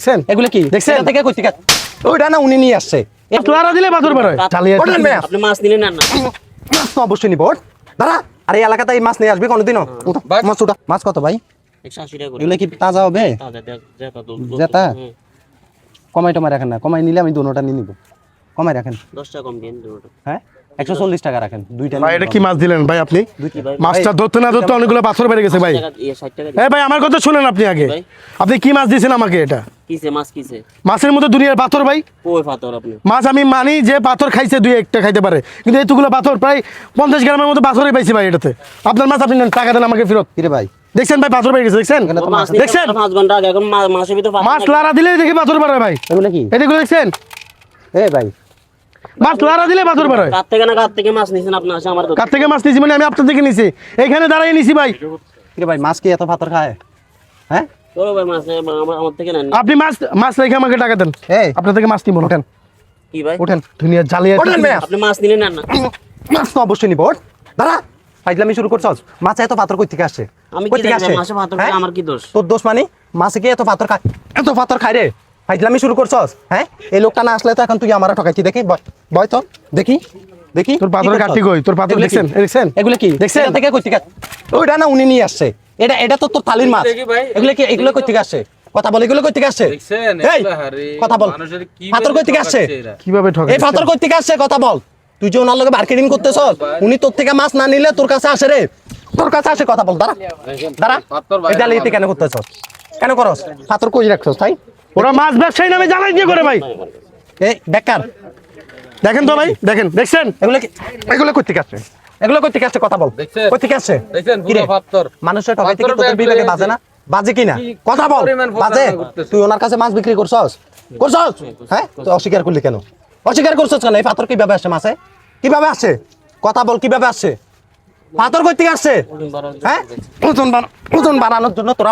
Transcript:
দেখছেন এগুলো কি দেখছেন এটা থেকে কই থেকে ওইটা না উনি নিয়ে আসছে লারা দিলে বাছুর বের হয় চালিয়ে ওঠেন মেয়ে আপনি মাছ নিলেন না মাছ তো অবশ্যই নিব ওঠ দাঁড়া আর এই এলাকাতে এই মাছ নিয়ে আসবে কোনোদিনও উঠো, মাছ উঠা মাছ কত ভাই 180 টাকা করে এগুলো কি তাজা হবে তাজা জেতা জেতা? কমাই টমাই রাখেন না কমাই নিলে আমি দুটোটা নিয়ে নিব কমাই রাখেন 10 টাকা কম দিন দুটো হ্যাঁ 140 টাকা রাখেন দুইটা ভাই এটা কি মাছ দিলেন ভাই আপনি ভাই মাছটা ধরতে না ধরতে অনেকগুলো পাথর বেড়ে গেছে ভাই 60 টাকা এই ভাই আমার কথা শুনেন আপনি আগে ভাই। আপনি কি মাছ দিয়েছেন আমাকে এটা কিসে মাছ কিসে মাছের মধ্যে দুনিয়ার পাথর ভাই কই পাথর আপনি মাছ আমি মানি যে পাথর খাইছে দুই একটা খাইতে পারে কিন্তু এতগুলো পাথর প্রায় 50 গ্রামের মতো পাথরই পাইছি ভাই এটাতে আপনার মাছ আপনি নেন, টাকা দেন আমাকে ফেরত কিরে ভাই দেখছেন ভাই পাথর বেড়ে গেছে দেখছেন এখানে তো মাছ মাছ নিতে দেখছেন? 5 ঘন্টা আগে এখন মাছের ভিতর মাছ লারা দিলে দেখি পাথর বের হয় ভাই এগুলো কি এদিকে দেখছেন এ ভাই মাছ লারা দিলে পাথর বের হয় কাত থেকে মাছ নিছেন আপনি আসে আমার কার থেকে মাছ নিছি মানে আমি আপনার থেকে নিছি এখানে দাঁড়াই নিছি ভাই কিরে ভাই মাছ কি এত পাথর খায় হ্যাঁ চলো ভাই মাছ আমার থেকে নেন আপনি মাছ রেখে আমাকে টাকা দেন এই আপনার থেকে মাছ নিব না ওঠেন কি ভাই ওঠেন দুনিয়া জ্বালিয়ে ওঠেন মেয়ে আপনি মাছ নিলেন না মাছ তো অবশ্যই নিব ওঠ দাঁড়া ফাইজলামি শুরু করছস মাছ এত পাথর কই থেকে আসছে আমি কই কি থেকে জানি আসছে মাছে পাথর হ্যাঁ? আমার কি দোষ তোর দোষ মানে মাছে কি এত পাথর খায় এত পাথর খায় রে ফাইজলামি শুরু করছস হ্যাঁ এই লোকটা না আসলে তো এখন তুই আমার ঠকাইছি দেখি বয় তো দেখি দেখি তোর পাথরের কি করছস? কাঠি কই? তোর পাথর এগুলো কি? দেখছেন? দেখছেন? এগুলো কি দেখছেন? এটা থেকে কই থেকে ওইটা না উনি নিয়ে আসছে এটা তো তোর থালির মাছ এগুলো কই থেকে আসছে কথা বল এগুলো কই থেকে আসছে এই, কথা বল পাথর কই থেকে আসছে কিভাবে ঠকাই এই পাথর কই থেকে আসছে কথা বল তুই যে ওনার লগে মার্কেটিং করতেছস উনি তোর থেকে মাছ না নিলে তোর কাছে আসে রে তোর কাছে আসে কথা বল দাঁড়া দাঁড়া এটা লিতে কেন করতেছস কেন করস পাথর কই রাখছস তাই ওরা মাছ ব্যবসায়ী নামে জ্বালাই দিয়ে করে ভাই এই বেকার দেখেন তো ভাই দেখেন দেখছেন এগুলো কই থেকে আসছে এগুলো কই থেকে আসছে কথা বল কই থেকে আসছে কি রে? মানুষের ঠকাই থেকে তোদের বিবেকে বাজে না বাজে কিনা কথা বল বাজে তুই ওনার কাছে মাছ বিক্রি করছস হ্যাঁ তুই অস্বীকার করলি কেন অস্বীকার করছস কেন এই পাথর কিভাবে আসছে মাছে কিভাবে আসছে কথা বল কিভাবে আসছে পাথর কই থেকে আসছে হ্যাঁ ওজন বানানোর জন্য তোরা